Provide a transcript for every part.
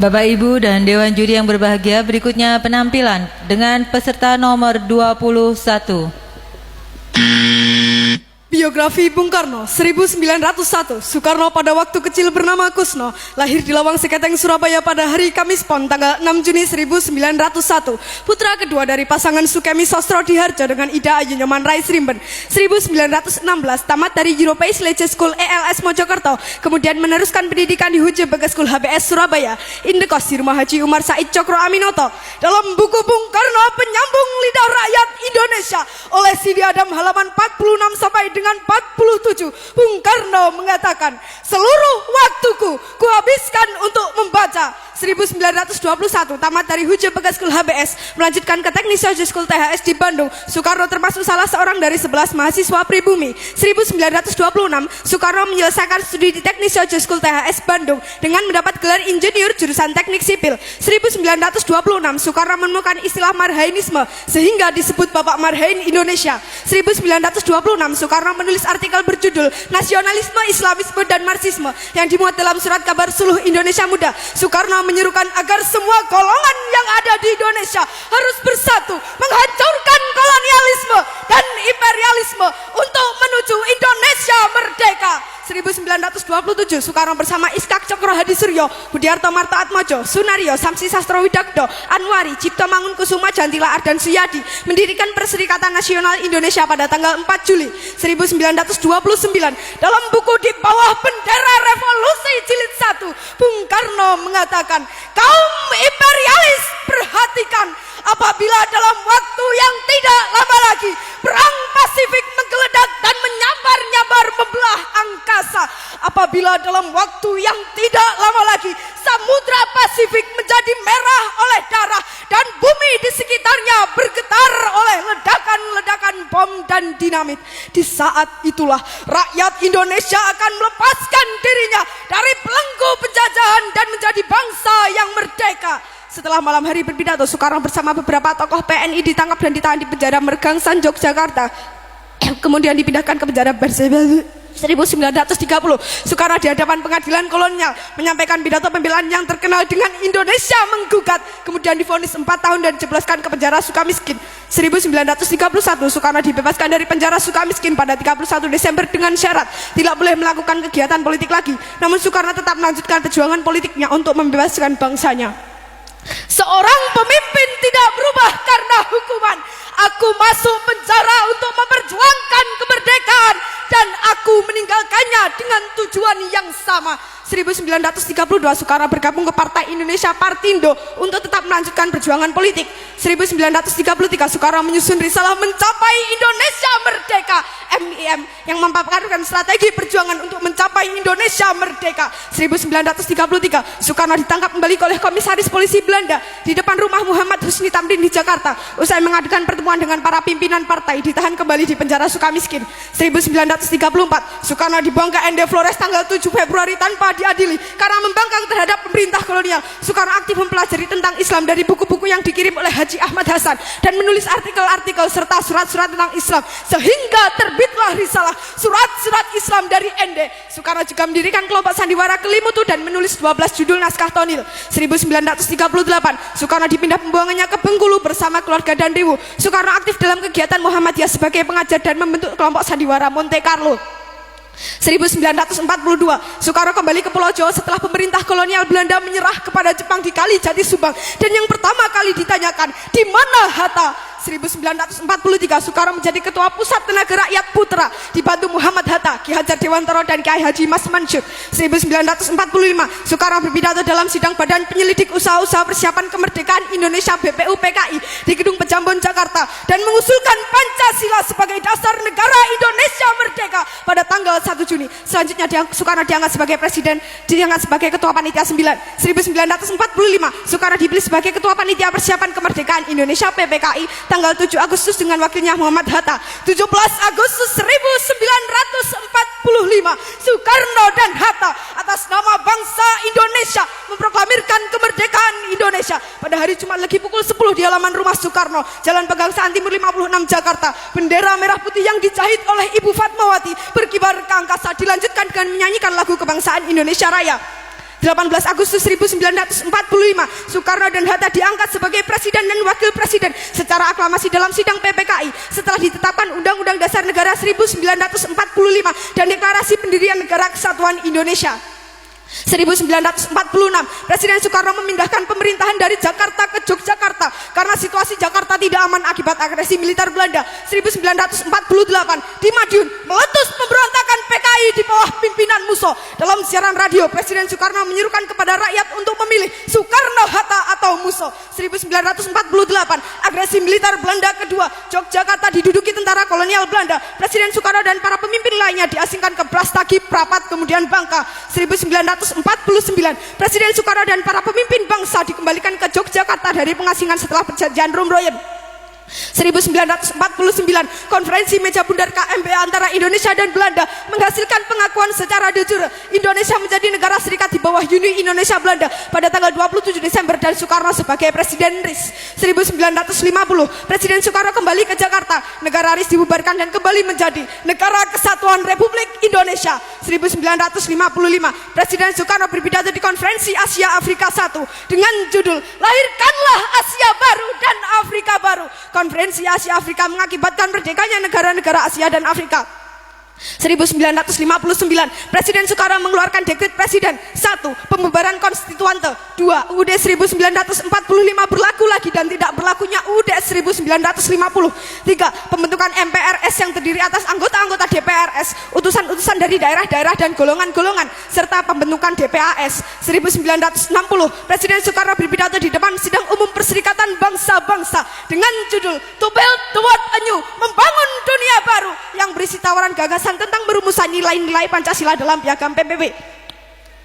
Bapak Ibu dan Dewan Juri yang berbahagia, berikutnya penampilan dengan peserta nomor 21. Biografi Bung Karno, 1901. Soekarno pada waktu kecil bernama Kusno, lahir di Lawang Seketeng, Surabaya pada hari Kamis Pon tanggal 6 Juni 1901. Putra kedua dari pasangan Sukemi Sostro Diharjo dengan Ida Ayu Nyoman Rais Rimben. 1916 tamat dari European Legion School ELS Mojokerto, kemudian meneruskan pendidikan di Huje Bagas School HBS Surabaya. Indekos di Rumah Haji Umar Said Cokro Aminoto. Dalam buku Bung Karno Penyambung Lidah Rakyat Indonesia oleh Sidi Adam halaman 46 sampai dengan 47, Bung Karno mengatakan, seluruh waktuku kuhabiskan untuk membaca. 1921 tamat dari Huje Bagas School HBS, melanjutkan ke Teknik Sosial School THS di Bandung. Soekarno termasuk salah seorang dari 11 mahasiswa pribumi. 1926 Soekarno menyelesaikan studi di Teknik Sosial School THS Bandung dengan mendapat gelar insinyur jurusan Teknik Sipil. 1926 Soekarno menemukan istilah Marhainisme sehingga disebut Bapak Marhain Indonesia. 1926 Soekarno menulis artikel berjudul Nasionalisme, Islamisme, dan Marxisme yang dimuat dalam surat kabar Suluh Indonesia Muda. Soekarno menyerukan agar semua golongan yang ada di Indonesia harus bersatu menghancurkan kolonialisme dan imperialisme untuk menuju Indonesia merdeka. 1927 Soekarno bersama Iskak Cokro Hadi Suryo, Budiarto Marto Atmojo, Sunario, Samsi Sastro Widakdo, Anwari, Cipto Mangunkusuma, Jantila Ardan Suyadi mendirikan Perserikatan Nasional Indonesia pada tanggal 4 Juli 1929. Dalam buku Di Bawah Bendera Revolusi Jilid 1, Bung Karno mengatakan, kaum imperialis perhatikan, apabila dalam waktu yang tidak lama lagi perang Pasifik menggeledak dan menyambar-nyambar membelah angkasa, apabila dalam waktu yang tidak lama lagi Samudra Pasifik menjadi merah oleh darah dan bumi di sekitarnya bergetar oleh ledakan-ledakan bom dan dinamit, di saat itulah rakyat Indonesia akan melepaskan dirinya dari belenggu penjajahan dan menjadi bangsa yang merdeka. Setelah malam hari berpidato, Soekarno bersama beberapa tokoh PNI ditangkap dan ditahan di penjara Mergangsan, Yogyakarta. Kemudian dipindahkan ke penjara Bersebel. 1930 Soekarno di hadapan pengadilan kolonial menyampaikan pidato pembelaan yang terkenal dengan Indonesia menggugat, kemudian divonis 4 tahun dan dijebloskan ke penjara Sukamiskin. 1931 Soekarno dibebaskan dari penjara Sukamiskin pada 31 Desember dengan syarat tidak boleh melakukan kegiatan politik lagi. Namun Soekarno tetap melanjutkan perjuangan politiknya untuk membebaskan bangsanya. Seorang pemimpin tidak berubah karena hukuman. Aku masuk penjara untuk memperjuangkan kemerdekaan dan aku meninggalkannya dengan tujuan yang sama. 1932 Soekarno bergabung ke Partai Indonesia Partindo untuk tetap melanjutkan perjuangan politik. 1933 Soekarno menyusun risalah Mencapai Indonesia Merdeka (MIM) yang memaparkan strategi perjuangan untuk mencapai Indonesia merdeka. 1933 Soekarno ditangkap kembali oleh Komisaris Polisi Belanda di depan rumah Muhammad Husni Tamrin di Jakarta. Usai mengadakan pertemuan dengan para pimpinan partai, ditahan kembali di penjara Sukamiskin. 1934 Soekarno dibuang ke ND Flores tanggal 7 Februari tanpa diadili karena membangkang terhadap pemerintah kolonial. Soekarno aktif mempelajari tentang Islam dari buku-buku yang dikirim oleh Haji Ahmad Hasan dan menulis artikel-artikel serta surat-surat tentang Islam sehingga terbitlah risalah Surat-Surat Islam dari ND. Soekarno juga mendirikan kelompok sandiwara Kelimutu dan menulis 12 judul naskah tonil. 1938 Soekarno dipindah pembuangannya ke Bengkulu bersama keluarga dan Riwu. Soekarno aktif dalam kegiatan Muhammadiyah sebagai pengajar dan membentuk kelompok sandiwara Monte Carlo. 1942 Soekarno kembali ke Pulau Jawa setelah pemerintah kolonial Belanda menyerah kepada Jepang di Kali Jati Subang, dan yang pertama kali ditanyakan, di mana Hatta? 1943 Soekarno menjadi ketua Pusat Tenaga Rakyat Putra dibantu Muhammad Hatta, Ki Hajar Dewantara dan Kiai Haji Mas Mansur. 1945 Soekarno berpidato dalam sidang Badan Penyelidik Usaha-Usaha Persiapan Kemerdekaan Indonesia BPU PKI di Gedung Pejambon Jakarta dan mengusulkan Pancasila sebagai dasar negara Indonesia merdeka pada tanggal 1 Juni. Selanjutnya Soekarno diangkat sebagai presiden, diangkat sebagai ketua panitia 9. 1945 Soekarno dipilih sebagai ketua panitia persiapan kemerdekaan Indonesia PPKI tanggal 7 Agustus dengan wakilnya Muhammad Hatta. 17 Agustus 1945 Soekarno dan Hatta atas nama bangsa Indonesia memproklamirkan kemerdekaan Indonesia pada hari Jumat Legi pukul 10 di halaman rumah Soekarno, Jalan Pegangsaan Timur 56 Jakarta. Bendera merah putih yang dijahit oleh Ibu Fatmawati berkibar ke angkasa, dilanjutkan dengan menyanyikan lagu kebangsaan Indonesia Raya. 18 Agustus 1945, Soekarno dan Hatta diangkat sebagai presiden dan wakil presiden secara aklamasi dalam sidang PPKI setelah ditetapkan Undang-Undang Dasar Negara 1945 dan Deklarasi Pendirian Negara Kesatuan Indonesia. 1946, Presiden Soekarno memindahkan pemerintahan dari Jakarta ke Yogyakarta karena situasi Jakarta tidak aman akibat agresi militer Belanda. 1948, di Madiun meletus pemberontakan PKI di bawah pimpinan Musso. Dalam siaran radio, Presiden Soekarno menyerukan kepada rakyat untuk memilih Soekarno-Hatta atau Musso. 1948, agresi militer Belanda kedua, Yogyakarta diduduki tentara kolonial Belanda. Presiden Soekarno dan para pemimpin lainnya diasingkan ke Brastagi, Prapat, kemudian Bangka. 1949, Presiden Soekarno dan para pemimpin bangsa dikembalikan ke Yogyakarta dari pengasingan setelah perjanjian Rumroyen. 1949, konferensi meja bundar KMP antara Indonesia dan Belanda menghasilkan pengakuan secara de jure Indonesia menjadi negara serikat di bawah Uni Indonesia Belanda pada tanggal 27 Desember dan Soekarno sebagai Presiden RIS. 1950, Presiden Soekarno kembali ke Jakarta, negara RIS dibubarkan dan kembali menjadi Negara Kesatuan Republik Indonesia. 1955, Presiden Soekarno berpidato di Konferensi Asia Afrika I dengan judul Lahirkanlah Asia Baru dan Afrika Baru. Konferensi Asia Afrika mengakibatkan merdekanya negara-negara Asia dan Afrika. 1959, Presiden Soekarno mengeluarkan dekret Presiden 1. Pembubaran konstituante. 2. UUD 1945 berlaku lagi dan tidak berlakunya UUD 1950. 3. Pembentukan MPRS yang terdiri atas anggota-anggota DPRS, utusan-utusan dari daerah-daerah dan golongan-golongan, serta pembentukan DPAS. 1960, Presiden Soekarno berpidato di depan Sidang Umum Perserikatan Bangsa-Bangsa dengan judul To Build the World Anew, membangun dunia baru, yang berisi tawaran gagasan tentang merumusan nilai-nilai Pancasila dalam piagam PBB.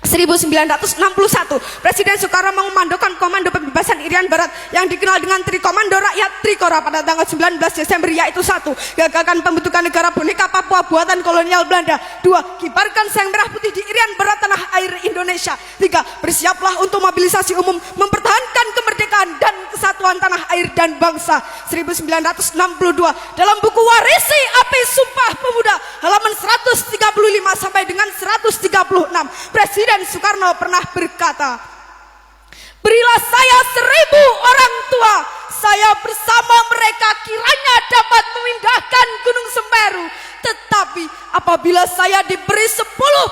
1961, Presiden Soekarno mengomandokan Komando Pembebasan Irian Barat yang dikenal dengan Trikomando Rakyat Trikora pada tanggal 19 Desember, yaitu 1. Gagakan pembentukan negara boneka Papua buatan kolonial Belanda. 2. Kibarkan sang merah putih di Irian Barat tanah air Indonesia. 3. Bersiaplah untuk mobilisasi umum mempertahankan kemerdekaan dan kesatuan tanah air dan bangsa. 1962, dalam buku Warisi Api Sumpah Pemuda halaman 135 sampai dengan 136, Presiden Soekarno pernah berkata, berilah saya 1000 orang tua, saya bersama mereka kiranya dapat memindahkan Gunung Semeru. Tetapi apabila saya diberi 10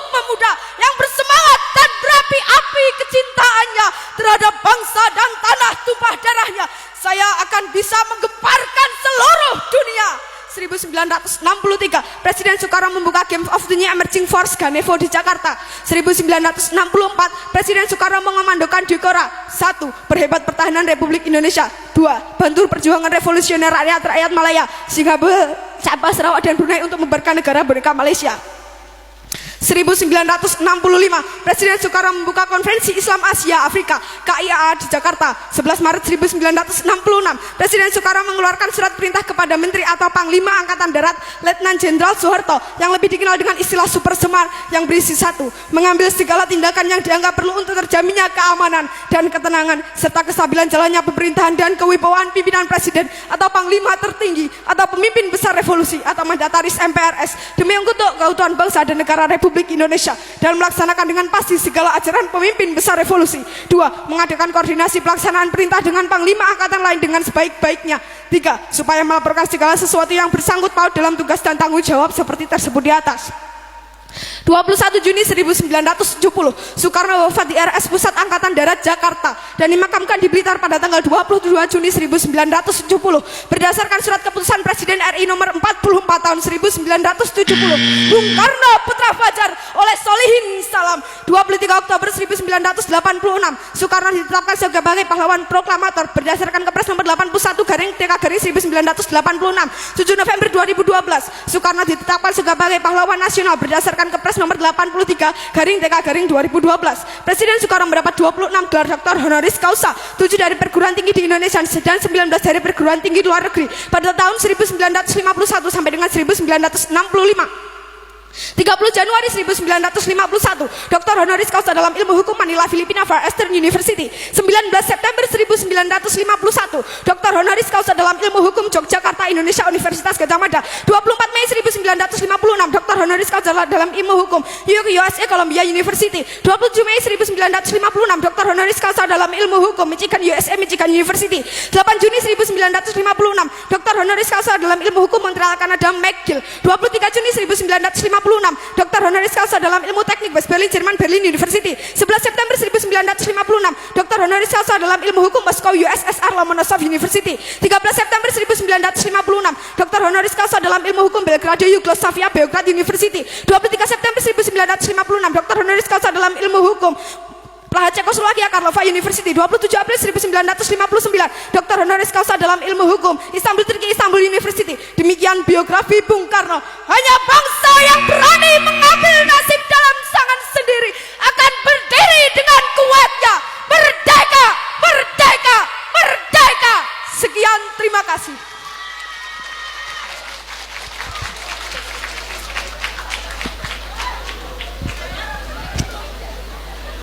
pemuda yang bersemangat dan berapi-api kecintaannya terhadap bangsa dan tanah tumpah darahnya, saya akan bisa menggemparkan seluruh dunia. 1963, Presiden Soekarno membuka Game of the New Emerging Force Ganevo di Jakarta. 1964, Presiden Soekarno mengomandokan Dikora. 1. Perhebat pertahanan Republik Indonesia. 2. Bantu perjuangan revolusioner rakyat Malaya, Singapura, Sabah, Sarawak dan Brunei untuk membubarkan negara boneka Malaysia. 1965, Presiden Soekarno membuka Konferensi Islam Asia Afrika KIAA di Jakarta. 11 Maret 1966, Presiden Soekarno mengeluarkan surat perintah kepada Menteri atau Panglima Angkatan Darat Letnan Jenderal Soeharto yang lebih dikenal dengan istilah Super Semar, yang berisi 1. Mengambil segala tindakan yang dianggap perlu untuk terjaminnya keamanan dan ketenangan serta kestabilan jalannya pemerintahan dan kewibawaan pimpinan Presiden atau Panglima tertinggi atau pemimpin besar revolusi atau mandataris MPRS demi untuk keutuhan bangsa dan negara Republik Indonesia dan melaksanakan dengan pasti segala ajaran pemimpin besar revolusi. 2. Mengadakan koordinasi pelaksanaan perintah dengan Panglima Angkatan lain dengan sebaik-baiknya. 3. Supaya melaporkan segala sesuatu yang bersangkut paut dalam tugas dan tanggung jawab seperti tersebut di atas. 21 Juni 1970, Soekarno wafat di RS Pusat Angkatan Darat Jakarta dan dimakamkan di Blitar pada tanggal 22 Juni 1970 berdasarkan surat keputusan Presiden RI nomor 44 tahun 1970. Bung Karno Putra Fajar oleh Solihin Salam. 23 Oktober 1986, Soekarno ditetapkan sebagai pahlawan proklamator berdasarkan Kepres nomor 81/TK/1986. 7 November 2012, Soekarno ditetapkan sebagai pahlawan nasional berdasarkan Kepres nomor 83/TK/2012. Presiden Soekarno mendapat 26 gelar doktor honoris causa, 7 dari perguruan tinggi di Indonesia dan 19 dari perguruan tinggi luar negeri pada tahun 1951 sampai dengan 1965. 30 Januari 1951, Dr. Honoris Causa dalam ilmu hukum Manila, Filipina, Far Eastern University. 19 September 1951, Dr. Honoris Causa dalam ilmu hukum Yogyakarta, Indonesia, Universitas Gadjah Mada. 24 Mei 1956, Dr. Honoris Causa dalam ilmu hukum USA, Columbia University. 27 Mei 1956, Dr. Honoris Causa dalam ilmu hukum Michigan, USA, Michigan University. 8 Juni 1956, Dr. Honoris Causa dalam ilmu hukum Montreal, Kanada, McGill. 23 Juni 1956, Dr. Honoris Causa dalam ilmu teknik West Berlin, Jerman, Berlin University. 11 September 1956, Dr. Honoris Causa dalam ilmu hukum Moskow, USSR, Lomonosov University. 13 September 1956, Dr. Honoris Causa dalam ilmu hukum Belgrade, Yugoslavia, Beograd University. 23 September 1956, Dr. Honoris Causa dalam ilmu hukum Praha, Cekoslovakia, Karlova University. 27 April 1959, Dr. Honoris Causa dalam ilmu hukum Istanbul, Turki, Istanbul University. Demikian biografi Bung Karno. Hanya bangsa yang berani mengambil nasib